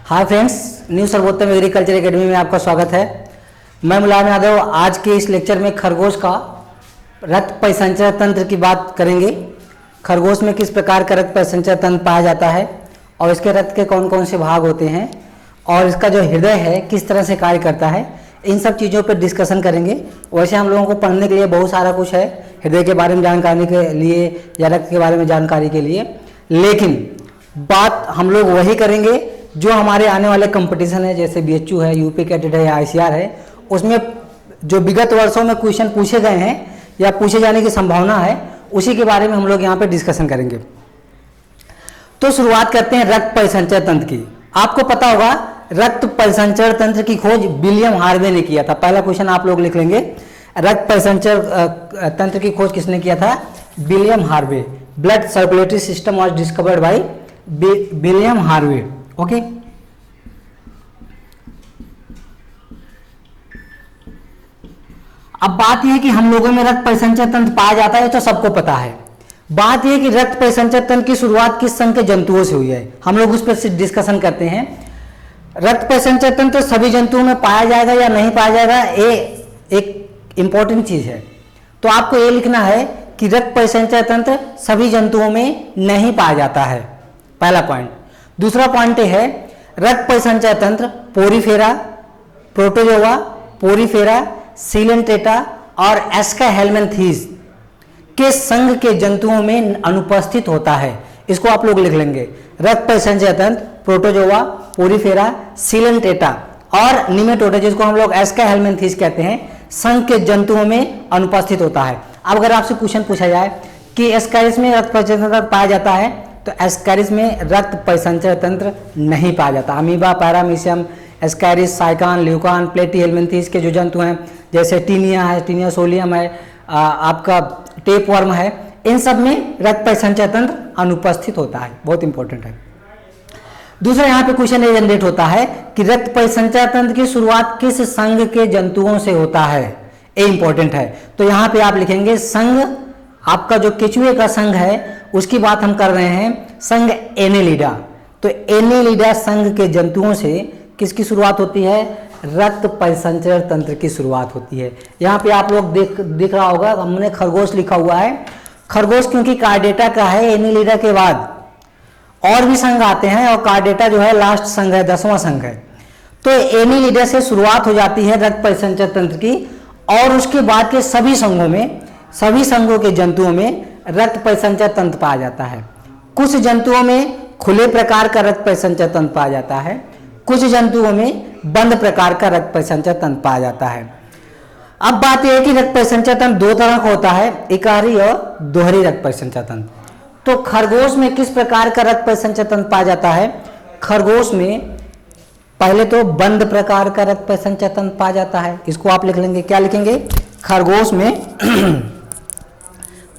Hi friends, new सर्वोत्तम agriculture academy में आपका स्वागत है। मैं मुलायम यादव। आज के इस लेक्चर में खरगोश का रक्त परिसंचरण तंत्र की बात करेंगे। खरगोश में किस प्रकार का रक्त परिसंचरण तंत्र पाया जाता है और इसके रक्त के कौन कौन से भाग होते हैं और इसका जो हृदय है किस तरह से कार्य करता है, इन सब चीज़ों पर डिस्कशन करेंगे। वैसे हम लोगों को पढ़ने के लिए बहुत सारा कुछ है, हृदय के बारे में जानकारी के लिए या रक्त के बारे में जानकारी के लिए, लेकिन बात हम लोग वही करेंगे जो हमारे आने वाले कंपटीशन है, जैसे बीएचयू है, यूपी कैडेट है या आईसीआर है, उसमें जो विगत वर्षों में क्वेश्चन पूछे गए हैं या पूछे जाने की संभावना है, उसी के बारे में हम लोग यहाँ पे डिस्कशन करेंगे। तो शुरुआत करते हैं रक्त परिसंचरण तंत्र की। आपको पता होगा रक्त परिसंचरण तंत्र की खोज विलियम हार्वे ने किया था। पहला क्वेश्चन आप लोग लिख लेंगे, रक्त परिसंचरण तंत्र की खोज किसने किया था? William Harvey. Blood circulatory system was discovered by William Harvey. Okay, अब बात यह है कि हम लोगों में रक्त परिसंचरण तंत्र पाया जाता है, तो सबको पता है। बात यह है कि रक्त परिसंचरण तंत्र की शुरुआत किस संघ के जंतुओं से हुई है, हम लोग उस पर डिस्कशन करते हैं। रक्त परिसंचरण तंत्र सभी जंतुओं में पाया जाएगा या नहीं पाया जाएगा, ये एक इंपॉर्टेंट चीज है। तो आपको ये लिखना है कि रक्त परिसंचरण तंत्र सभी जंतुओं में नहीं पाया जाता है, पहला पॉइंट। दूसरा पॉइंट है रक्त परिसंचरण तंत्र पोरीफेरा, प्रोटोजोआ, पोरीफेरा, सिलेंट्रेटा और एस्काहेलमिन्थीज के संघ के जंतुओं में अनुपस्थित होता है। इसको आप लोग लिख लेंगे, रक्त परिसंचरण तंत्र प्रोटोजोआ, पोरीफेरा, सिलेंट्रेटा और निमेटोडा, जिसको हम लोग एस्काहेलमिन्थीज कहते हैं, संघ के जंतुओं में अनुपस्थित होता है। अब अगर आपसे क्वेश्चन पूछा जाए कि एस्कैरिस में रक्त परिसंचरण तंत्र पाया जाता है, तो एस्कैरिस में रक्त परिसंचरण तंत्र नहीं पाया जाता। अमीबा, पैरामीशियम, एस्कैरिस, साइकान, ल्यूकान, प्लेटीहेलमिन्थीज के जो जंतु हैं, जैसे टीनिया है, टीनिया सोलियम है, आपका टेपवर्म है, इन सब में रक्त परिसंचरण तंत्र अनुपस्थित होता है। बहुत इंपॉर्टेंट है। दूसरा यहाँ पे क्वेश्चन ये जनरेट होता है कि रक्त परिसंचरण तंत्र की शुरुआत किस संघ के जंतुओं से होता है, ये इंपॉर्टेंट है। तो यहाँ पे आप लिखेंगे संघ, आपका जो केचुए का संघ है उसकी बात हम कर रहे हैं, संघ एनेलिडा। तो एनेलिडा संघ के जंतुओं से किसकी शुरुआत होती है? रक्त परिसंचरण तंत्र की शुरुआत होती है। यहाँ पे आप लोग दिख रहा होगा, हमने खरगोश लिखा हुआ है। खरगोश क्योंकि कार्डेटा का है, एनेलिडा के बाद और भी संघ आते हैं और कार्डेटा जो है लास्ट संघ है, 10वां संघ है। तो एनेलिडा से शुरुआत हो जाती है रक्त परिसंचरण तंत्र की और उसके बाद के सभी संघों में, सभी संघों के जंतुओं में रक्त परिसंचरण तंत्र पाया जाता है। कुछ जंतुओं में खुले प्रकार का रक्त परिसंचरण तंत्र पाया जाता है, कुछ जंतुओं में बंद प्रकार का रक्त परिसंचरण तंत्र पाया जाता है। अब बात यह है कि रक्त परिसंचरण तंत्र दो तरह का होता है, एकाहारी और दोहरी रक्त परिसंचरण तंत्र। तो खरगोश में किस प्रकार का रक्त परिसंचरण तंत्र पाया जाता है? खरगोश में पहले तो बंद प्रकार का रक्त परिसंचरण तंत्र पाया जाता है। इसको आप लिख लेंगे, क्या लिखेंगे? खरगोश में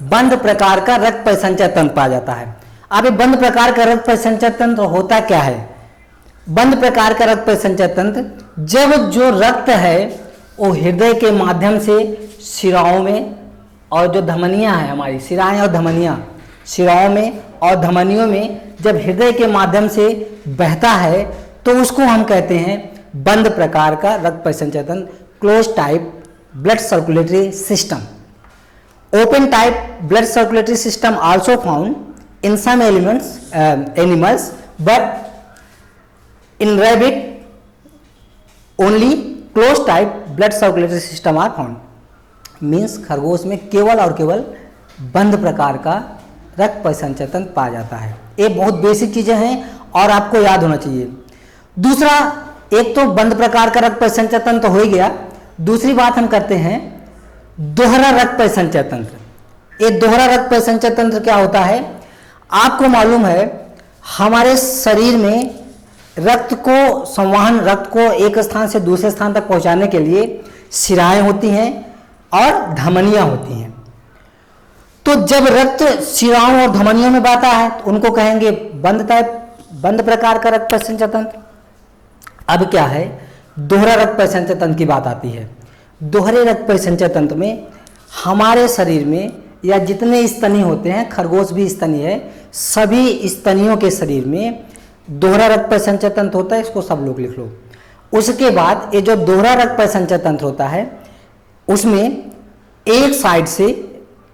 बंद प्रकार का रक्त परिसंचरण तंत्र पाया जाता है। अब ये बंद प्रकार का रक्त परिसंचरण तंत्र होता क्या है? बंद प्रकार का रक्त परिसंचरण तंत्र, जब जो रक्त है वो हृदय के माध्यम से शिराओं में और जो धमनियां हैं, हमारी शिराएं और धमनियां, शिराओं में और धमनियों में जब हृदय के माध्यम से बहता है तो उसको हम कहते हैं बंद प्रकार का रक्त परिसंचरण तंत्र, close type blood circulatory system. Open type blood circulatory system also found in some animals, but in rabbit only closed type blood circulatory system are found. Means खरगोश में केवल और केवल बंद प्रकार का रक्त परिसंचरण तंत्र पाया जाता है। ये बहुत बेसिक चीजें हैं और आपको याद होना चाहिए। दूसरा, एक तो बंद प्रकार का रक्त परिसंचरण तंत्र हो ही गया। दूसरी बात हम करते हैं दोहरा रक्त परिसंचरण तंत्र। ये दोहरा रक्त परिसंचरण तंत्र क्या होता है? आपको मालूम है हमारे शरीर में रक्त को संवहन, रक्त को एक स्थान से दूसरे स्थान तक पहुंचाने के लिए शिराएं होती हैं और धमनियां होती हैं। तो जब रक्त शिराओं और धमनियों में बहता है तो उनको कहेंगे बंद प्रकार का रक्त परिसंचरण तंत्र। अब क्या है, दोहरा रक्त परिसंचरण तंत्र की बात आती है। दोहरे रक्त परिसंचरण तंत्र में हमारे शरीर में या जितने स्तनी होते हैं, खरगोश भी स्तनी है, सभी स्तनियों के शरीर में दोहरा रक्त परिसंचय तंत्र होता है, इसको सब लोग लिख लो। उसके बाद ये जो दोहरा रक्त परिसंचय तंत्र होता है उसमें एक साइड से,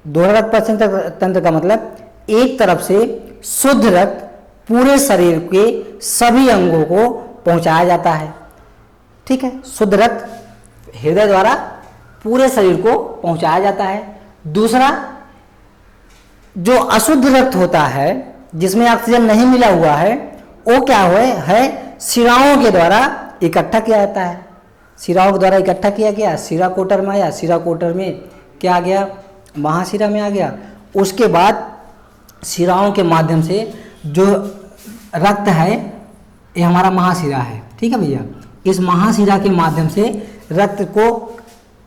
दोहरा रक्त परिसंचय तंत्र का मतलब एक तरफ से शुद्ध रक्त पूरे शरीर के सभी अंगों को पहुंचाया जाता है। ठीक है, शुद्ध रक्त हृदय द्वारा पूरे शरीर को पहुंचाया जाता है। दूसरा, जो अशुद्ध रक्त होता है जिसमें ऑक्सीजन नहीं मिला हुआ है, वो क्या है शिराओं के द्वारा इकट्ठा किया जाता है। शिराओं के द्वारा इकट्ठा किया गया, शिरा कोटर में आया, शिरा कोटर में क्या आ गया, महाशिरा में आ गया। उसके बाद शिराओं के माध्यम से जो रक्त है ये हमारा महाशिरा है। ठीक है भैया, इस महाशिरा के माध्यम से रक्त को,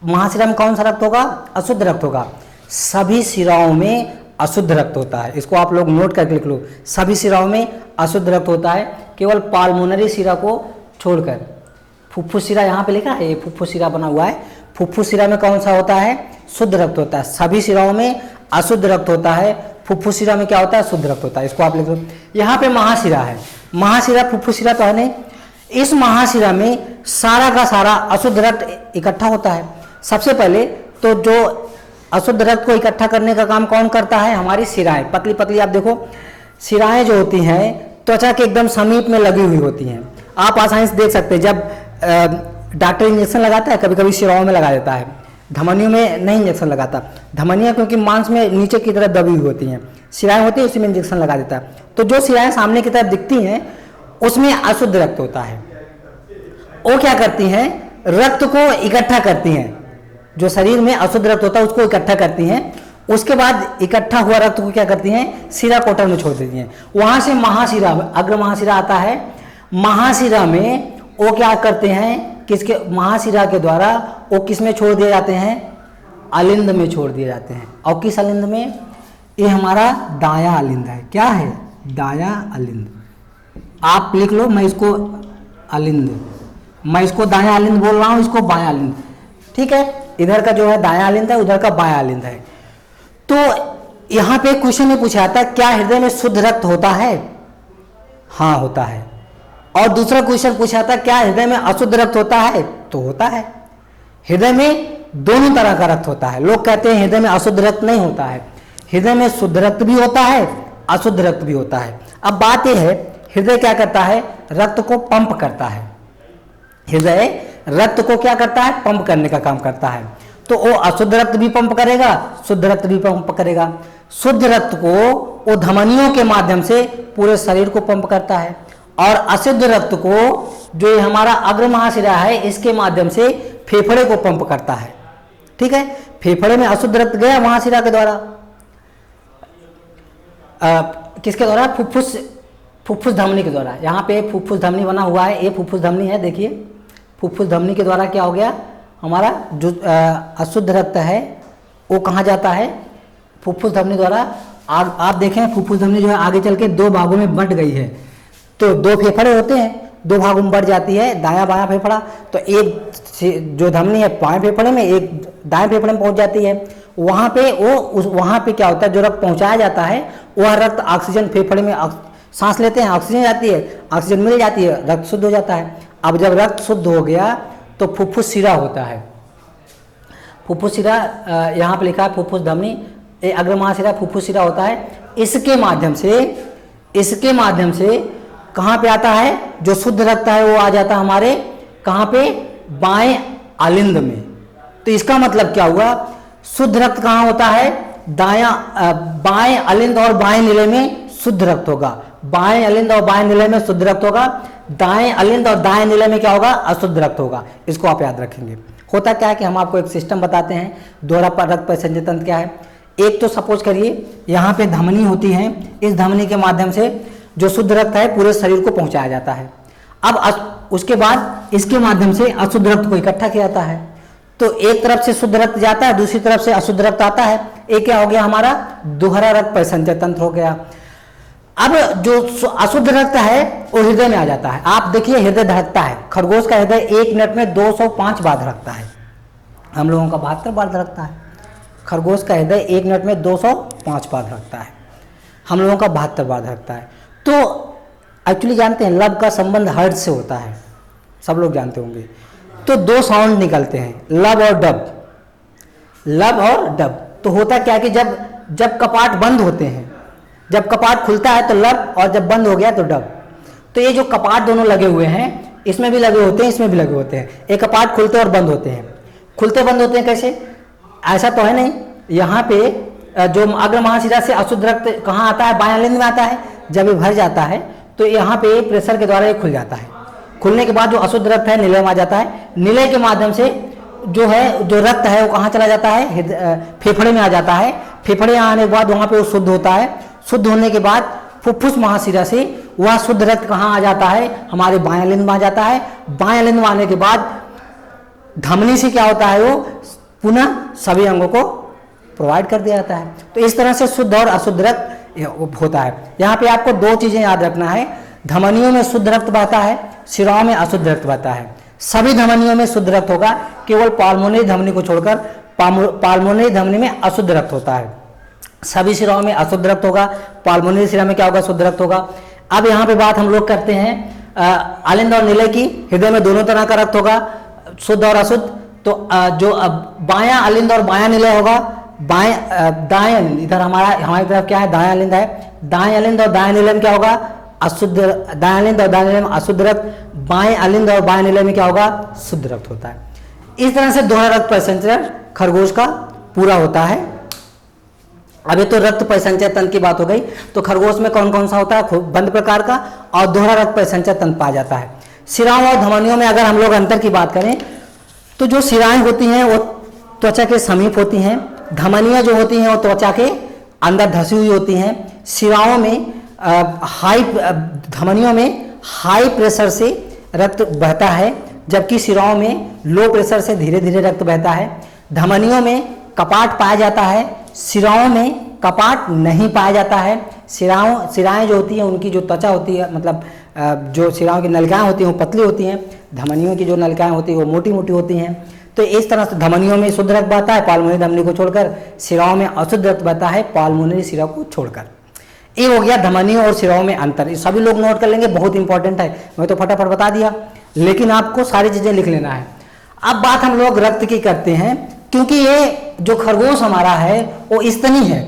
महाशिरा में कौन सा रक्त होगा, अशुद्ध रक्त होगा। सभी शिराओं में अशुद्ध रक्त होता है, इसको आप लोग नोट करके लिख लो। सभी शिराओं में अशुद्ध रक्त होता है, केवल पाल्मोनरी शिरा को छोड़कर। फुफ्फुस शिरा यहाँ पे लिखा है, ये फुफ्फुस शिरा बना हुआ है। फुफ्फुस शिरा में कौन सा होता है, शुद्ध रक्त होता है। सभी शिराओं में अशुद्ध रक्त होता है, फुफ्फुस शिरा में क्या होता है, शुद्ध रक्त होता है। इसको आप लिख लो। यहाँ पे महाशिरा है, महाशिरा फुफ्फुस शिरा तो है नहीं। इस महाशिरा में सारा का सारा अशुद्ध रक्त इकट्ठा होता है। सबसे पहले तो जो अशुद्ध रक्त को इकट्ठा करने का काम कौन करता है, हमारी शिराएं। पतली पतली आप देखो, शिराएं जो होती हैं त्वचा के एकदम समीप में लगी हुई होती हैं। आप आसानी से देख सकते हैं, जब डॉक्टर इंजेक्शन लगाता है कभी कभी शिराओं में लगा देता है, धमनियों में नहीं इंजेक्शन लगाता। धमनियाँ क्योंकि मांस में नीचे की तरफ दबी हुई होती हैं, शिराएं होती है उसी में इंजेक्शन लगा देता है। तो जो शिराएं सामने की तरफ दिखती हैं उसमें अशुद्ध रक्त होता है। वो क्या करती हैं, रक्त को इकट्ठा करती हैं। जो शरीर में अशुद्ध रक्त होता है उसको इकट्ठा करती हैं। उसके बाद इकट्ठा हुआ रक्त को क्या करती हैं, शिरा कोटर में छोड़ देती हैं। वहां से महाशिरा, अग्र महाशिरा आता है। महाशिरा में वो क्या करते हैं, किसके, महाशिरा के द्वारा वो किस में छोड़ दिए जाते हैं, अलिंद में छोड़ दिए जाते हैं। और किस अलिंद में, ये हमारा दाया अलिंद है। क्या है, दाया अलिंद। आप लिख लो, मैं इसको अलिंद, मैं इसको दाया अलिंद बोल रहा हूँ, इसको बाया अलिंद। ठीक है, इधर का जो है दाया अलिंद है, उधर का बाया अलिंद है। तो यहाँ पे क्वेश्चन ये पूछा जाता है, क्या हृदय में शुद्ध रक्त होता है, हाँ होता है। और दूसरा क्वेश्चन पूछा जाता है, क्या हृदय में अशुद्ध रक्त होता है, तो होता है। हृदय में दोनों तरह का रक्त होता है। लोग कहते हैं हृदय में अशुद्ध रक्त नहीं होता है, हृदय में शुद्ध रक्त भी होता है, अशुद्ध रक्त भी होता है। अब बात यह है, हृदय क्या करता है, रक्त को पंप करता है। हृदय रक्त को क्या करता है, पंप करने का काम करता है। तो वो अशुद्ध रक्त भी पंप करेगा, शुद्ध रक्त भी पंप करेगा। शुद्ध रक्त को वो धमनियों के माध्यम से पूरे शरीर को पंप करता है, और अशुद्ध रक्त को जो हमारा अग्र महाशिरा है इसके माध्यम से फेफड़े को पंप करता है। ठीक है, फेफड़े में अशुद्ध रक्त गया महाशिरा के द्वारा, किसके द्वारा, फुफ्फुस धमनी के द्वारा। यहाँ पे फुफ्फुस धमनी बना हुआ है, ये फुफ्फुस धमनी है, देखिए फुफ्फुस धमनी के द्वारा क्या हो गया, हमारा जो अशुद्ध रक्त है वो कहाँ जाता है, फुफ्फुस धमनी द्वारा। आप देखें फुफ्फुस धमनी जो है आगे चल के दो भागों में बंट गई है। तो दो फेफड़े होते हैं, दो भागों में बढ़ जाती है, दायां बायां फेफड़ा। तो एक जो धमनी है बाएं फेफड़े में, एक दाएं फेफड़े में पहुंच जाती है। वहाँ पे वहाँ पे क्या होता है, जो रक्त पहुँचाया जाता है वह रक्त ऑक्सीजन, फेफड़े में सांस लेते हैं, ऑक्सीजन जाती है, ऑक्सीजन मिल जाती है, रक्त शुद्ध हो जाता है। अब जब रक्त शुद्ध हो गया तो फुफ्फुस शिरा होता है। फुफ्फुस शिरा यहाँ पे लिखा है, फुफ्फुस धमनी, ये अग्र महाशिरा फुफ्फुस शिरा होता है। इसके माध्यम से कहाँ पे आता है, जो शुद्ध रक्त है वो आ जाता है हमारे कहाँ पे, बाएं अलिंद में। तो इसका मतलब क्या हुआ, शुद्ध रक्त कहाँ होता है, बाएं अलिंद और बाएं नीले में शुद्ध रक्त होगा। बाएं अलिंद और बाएं नीले में शुद्ध रक्त होगा, दाएं अलिंद और दाएं नीले में क्या होगा, अशुद्ध रक्त होगा। इसको आप याद रखेंगे। होता क्या है कि हम आपको एक सिस्टम बताते हैं, दोहरा रक्त परिसंचय तंत्र क्या है। एक तो सपोज करिए यहाँ पे धमनी होती है, इस धमनी के माध्यम से जो शुद्ध रक्त है पूरे शरीर को पहुंचाया जाता है। अब उसके बाद इसके माध्यम से अशुद्ध रक्त को इकट्ठा किया जाता है। तो एक तरफ से शुद्ध रक्त जाता है, दूसरी तरफ से अशुद्ध रक्त आता है। एक क्या हो गया, हमारा दोहरा रक्त परिसंचय तंत्र हो गया। अब जो अशुद्ध रक्त है वो हृदय में आ जाता है। आप देखिए हृदय धड़कता है, खरगोश का हृदय 1 मिनट में 205 बार धड़कता है, हम लोगों का 72 बार धड़कता है। खरगोश का हृदय 1 मिनट में 205 बार धड़कता है, हम लोगों का 72 बार धड़कता है। तो एक्चुअली जानते हैं लब का संबंध हर्ट से होता है, सब लोग जानते होंगे। तो दो साउंड निकलते हैं, लब और डब, लब और डब। तो होता क्या कि जब कपाट बंद होते हैं, जब कपाट खुलता है तो लब, और जब बंद हो गया तो डब। तो ये जो कपाट दोनों लगे हुए हैं, इसमें भी लगे होते हैं, इसमें भी लगे होते हैं। एक कपाट खुलते और बंद होते हैं। खुलते बंद होते हैं कैसे? ऐसा तो है नहीं, यहाँ पे जो अग्र महाशिरा से अशुद्ध रक्त कहाँ आता है? बायां लिंग में आता है। जब ये भर जाता है तो यहाँ पे प्रेशर के द्वारा ये खुल जाता है। खुलने के बाद जो अशुद्ध रक्त है निलय में आ जाता है। निलय के माध्यम से जो रक्त है वो कहाँ चला जाता है? फेफड़े में आ जाता है। फेफड़े आने के बाद वहाँ पे वो शुद्ध होता है। शुद्ध होने के बाद फुफ्फुस महाशिरा से वह शुद्ध रक्त कहाँ आ जाता है? हमारे बायां लिंग में आ जाता है। बायां लिंग में आने के बाद धमनी से क्या होता है? वो पुनः सभी अंगों को प्रोवाइड कर दिया जाता है। तो इस तरह से शुद्ध और अशुद्ध रक्त होता है। यहाँ पे आपको दो चीजें याद रखना है, धमनियों में शुद्ध रक्त बहता है, शिराओं में अशुद्ध रक्त बहता है। सभी धमनियों में शुद्ध रक्त होगा, केवल पाल्मोनरी धमनी को छोड़कर पाल्मोनरी धमनी में अशुद्ध रक्त होता है। सभी शिराओं में अशुद्ध रक्त होगा, पाल्मोनरी शिरा में क्या होगा? शुद्ध रक्त होगा। अब यहाँ पे बात हम लोग करते हैं आलिंद और निलय की। हृदय में दोनों तरह का रक्त होगा, शुद्ध और अशुद्ध। तो जो बायां अलिंद और बायां निलय होगा, दाएं अलिंद, इधर हमारी तरफ क्या है? दाएं अलिंद है। दाएं अलिंद और दाएं निलय में क्या होगा? अशुद्ध। दाएं अलिंद और दाएं निलय में अशुद्ध रक्त, बाएं अलिंद और बाएं निलय में क्या होगा? शुद्ध रक्त होता है। इस तरह से दोहरा रक्त परिसंचरण खरगोश का पूरा होता है। अभी तो रक्त परिसंचय तंत्र की बात हो गई, तो खरगोश में कौन कौन सा होता है? बंद प्रकार का और दोहरा रक्त परिसंचय तंत्र पाया जाता है। शिराओं और धमनियों में अगर हम लोग अंतर की बात करें तो जो शिराएं होती हैं वो त्वचा के समीप होती हैं, धमनियां जो होती हैं वो त्वचा के अंदर धसी हुई होती हैं। शिराओं में धमनियों में हाई प्रेशर से रक्त बहता है, जबकि शिराओं में लो प्रेशर से धीरे धीरे रक्त बहता है। धमनियों में कपाट पाया जाता है, शिराओं में कपाट नहीं पाया जाता है। शिराएं जो होती हैं उनकी जो त्वचा होती है, मतलब जो शिराओं की नलिकाएं होती हैं वो पतली होती हैं, धमनियों की जो नलिकाएं होती हैं वो मोटी मोटी होती हैं। तो इस तरह से धमनियों में शुद्ध रक्त बहता है पाल्मोनरी धमनी को छोड़कर, शिराओं में अशुद्ध रक्त बहता है पाल्मोनरी शिरा को छोड़कर। ये हो गया धमनियों और शिराओं में अंतर। ये सभी लोग नोट कर लेंगे, बहुत इंपॉर्टेंट है। मैं तो फटाफट बता दिया, लेकिन आपको सारी चीजें लिख लेना है। अब बात हम लोग रक्त की करते हैं, क्योंकि ये जो खरगोश हमारा है वो स्तनी है,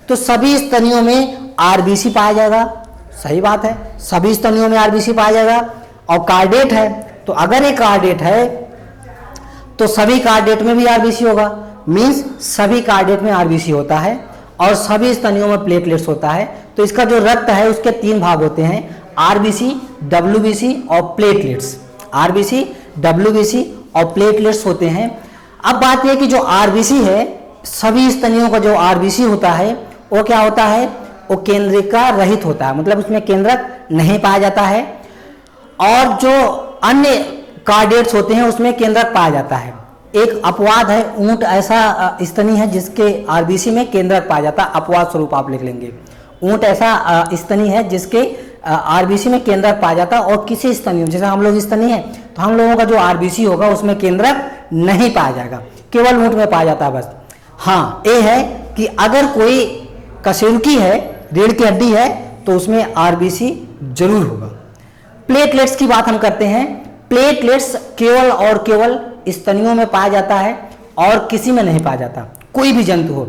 तो सभी स्तनियों में आरबीसी पाया जाएगा। सही बात है, सभी स्तनियों में आरबीसी पाया जाएगा। और कार्डेट है, तो अगर ये कार्डेट है तो सभी कार्डेट में भी आरबीसी होगा। मींस सभी कार्डेट में आरबीसी होता है और सभी स्तनियों में प्लेटलेट्स होता है। तो इसका जो रक्त है उसके तीन भाग होते हैं, आरबीसी, डब्ल्यूबीसी और प्लेटलेट्स। आरबीसी, डब्ल्यूबीसी और प्लेटलेट्स होते हैं। अब बात यह कि जो आरबीसी है, सभी स्तनियों का जो आरबीसी होता है वो क्या होता है? वो केंद्रिका रहित होता है, मतलब उसमें केंद्रक नहीं पाया जाता है। और जो अन्य कार्डेट्स होते हैं उसमें केंद्रक पाया जाता है। एक अपवाद है, ऊंट ऐसा स्तनी है जिसके आरबीसी में केंद्रक पाया जाता है, अपवाद स्वरूप आप लिख लेंगे। ऊंट ऐसा स्तनी है जिसके आरबीसी में केंद्रक पाया जाता है। और किसी स्तनी, जैसे हम लोग स्तनी है तो हम लोगों का जो आरबीसी होगा उसमें केंद्रक नहीं पाया जाएगा, केवल ऊंट में पाया जाता है बस। हाँ, ये है कि अगर कोई कशेरुकी है, रीढ़ की हड्डी है, तो उसमें आरबीसी जरूर होगा। प्लेटलेट्स की बात हम करते हैं। प्लेटलेट्स केवल और केवल स्तनियों में पाया जाता है और किसी में नहीं पाया जाता। कोई भी जंतु हो,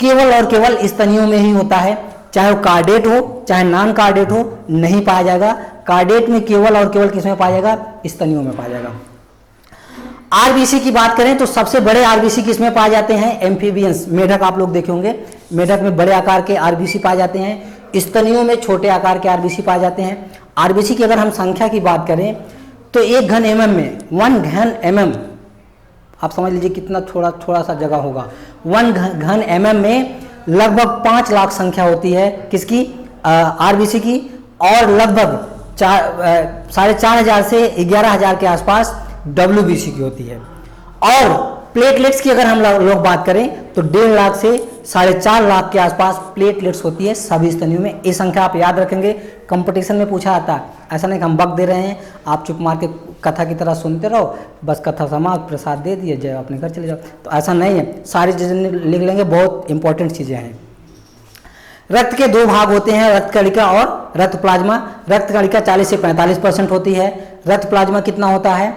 केवल और केवल स्तनियों में ही होता है, चाहे वो कार्डेट हो चाहे नॉन कार्डेट हो, नहीं पाया जाएगा। कार्डेट में केवल और केवल किस में पाया जाएगा? स्तनियों में पाया जाएगा। आरबीसी की बात करें तो सबसे बड़े आरबीसी किसमें पाए जाते हैं? एम्फीबियंस, मेढक आप लोग देखे होंगे, मेढक में बड़े आकार के आरबीसी पाए जाते हैं। स्तनियों में छोटे आकार के आरबीसी पाए जाते हैं। आरबीसी की अगर हम संख्या की बात करें तो 1 घन mm में 1 घन mm, आप समझ लीजिए कितना थोड़ा सा जगह होगा। 1 घन mm में लगभग 5 लाख संख्या होती है किसकी? आरबीसी की। और लगभग 4,500 से 11,000 के आसपास डब्ल्यूबीसी की होती है। और प्लेटलेट्स की अगर हम लोग बात करें तो 1.5 लाख से 4.5 लाख के आसपास प्लेटलेट्स होती है सभी स्तनियों में। ये संख्या आप याद रखेंगे, कंपटीशन में पूछा जाता है। ऐसा नहीं कि हम बक दे रहे हैं, आप चुप मार के कथा की तरह सुनते रहो, बस कथा समाप्त, प्रसाद दे दिए, जय, अपने घर चले जाओ। तो ऐसा नहीं है, सारी चीज़ें लिख लेंगे, बहुत इंपॉर्टेंट चीज़ें हैं। रक्त के दो भाग होते हैं, रक्त कणिका और रक्त प्लाज्मा। रक्त कणिका 40 से 45% होती है। रक्त प्लाज्मा कितना होता है?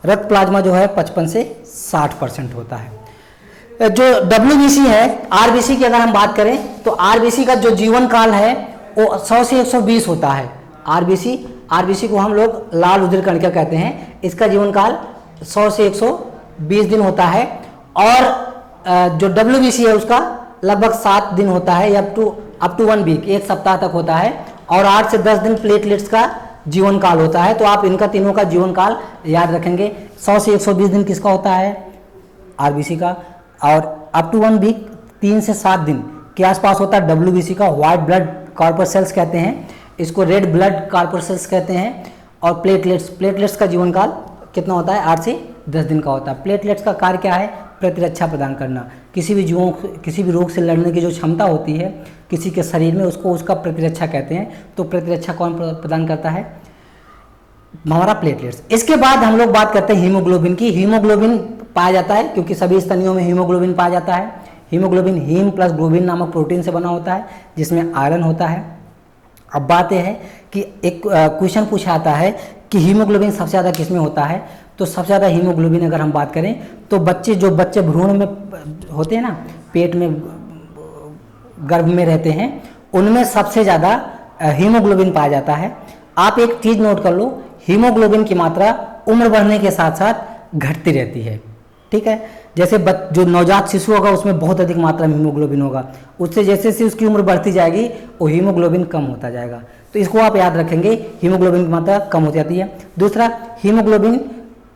रक्त प्लाज्मा जो है 55 से 60% होता है। जो WBC है, RBC की अगर हम बात करें तो RBC का जो जीवन काल है वो 100 से 120 होता है। RBC को हम लोग लाल रुधिर कणिका कहते हैं। इसका जीवन काल 100 से 120 दिन होता है। और जो WBC है उसका लगभग 7 दिन होता है, या अप टू 1 वीक, 1 सप्ताह तक होता है। और 8 से 10 दिन प्लेटलेट्स का जीवन काल होता है। तो आप इनका तीनों का जीवन काल याद रखेंगे। 100 से 120 दिन किसका होता है? RBC का। और अप टू 1 वीक 3 से 7 दिन के आसपास होता है WBC का। व्हाइट ब्लड कॉर्पस्कल्स कहते हैं इसको, रेड ब्लड कॉर्पस्कल्स कहते हैं। और प्लेटलेट्स का जीवन काल कितना होता है? 8 से 10 दिन का होता है। प्लेटलेट्स का कार्य क्या है? प्रतिरक्षा प्रदान करना। किसी भी रोग से लड़ने की जो क्षमता होती है किसी के शरीर में, उसका प्रतिरक्षा कहते हैं। तो प्रतिरक्षा कौन प्रदान करता है? हमारा प्लेटलेट्स। इसके बाद हम लोग बात करते हैं हीमोग्लोबिन की। हीमोग्लोबिन पाया जाता है क्योंकि सभी स्तनियों में हीमोग्लोबिन पाया जाता है। हीमोग्लोबिन हीम प्लस ग्लोबिन नामक प्रोटीन से बना होता है जिसमें आयरन होता है। अब बात यह है कि एक क्वेश्चन पूछा आता है कि हीमोग्लोबिन सबसे ज़्यादा किस में होता है? तो सबसे ज़्यादा हीमोग्लोबिन अगर हम बात करें तो बच्चे भ्रूण में होते हैं ना, पेट में, गर्भ में रहते हैं, उनमें सबसे ज़्यादा हीमोग्लोबिन पाया जाता है। आप एक चीज़ नोट कर लो, हीमोग्लोबिन की मात्रा उम्र बढ़ने के साथ साथ घटती रहती है। ठीक है, जैसे जो नवजात शिशु होगा उसमें बहुत अधिक मात्रा में हीमोग्लोबिन होगा, उससे जैसे जैसे उसकी उम्र बढ़ती जाएगी वो हीमोग्लोबिन कम होता जाएगा। तो इसको आप याद रखेंगे, हीमोग्लोबिन की मात्रा कम हो जाती है। दूसरा, हीमोग्लोबिन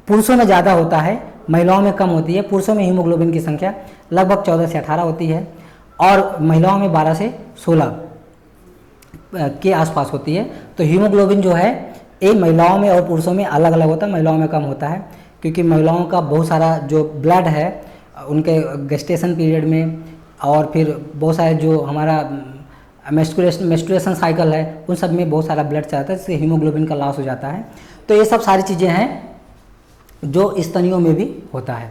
पुरुषों में ज़्यादा होता है, महिलाओं में कम होती है। पुरुषों में हीमोग्लोबिन की संख्या लगभग 14 से 18 होती है और महिलाओं में 12 से 16 के आसपास होती है। तो हीमोग्लोबिन जो है ये महिलाओं में और पुरुषों में अलग अलग होता है। महिलाओं में कम होता है क्योंकि महिलाओं का बहुत सारा जो ब्लड है उनके गेस्टेशन पीरियड में, और फिर बहुत सारे जो हमारा मेंस्ट्रुएशन साइकिल है उन सब में बहुत सारा ब्लड चलाता है, इससे हीमोग्लोबिन का लॉस हो जाता है। तो ये सब सारी चीज़ें हैं जो स्तनियों में भी होता है।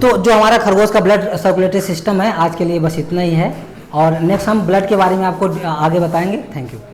तो जो हमारा खरगोश का ब्लड सर्कुलेटरी सिस्टम है, आज के लिए बस इतना ही है, और नेक्स्ट हम ब्लड के बारे में आपको आगे बताएंगे। Thank you.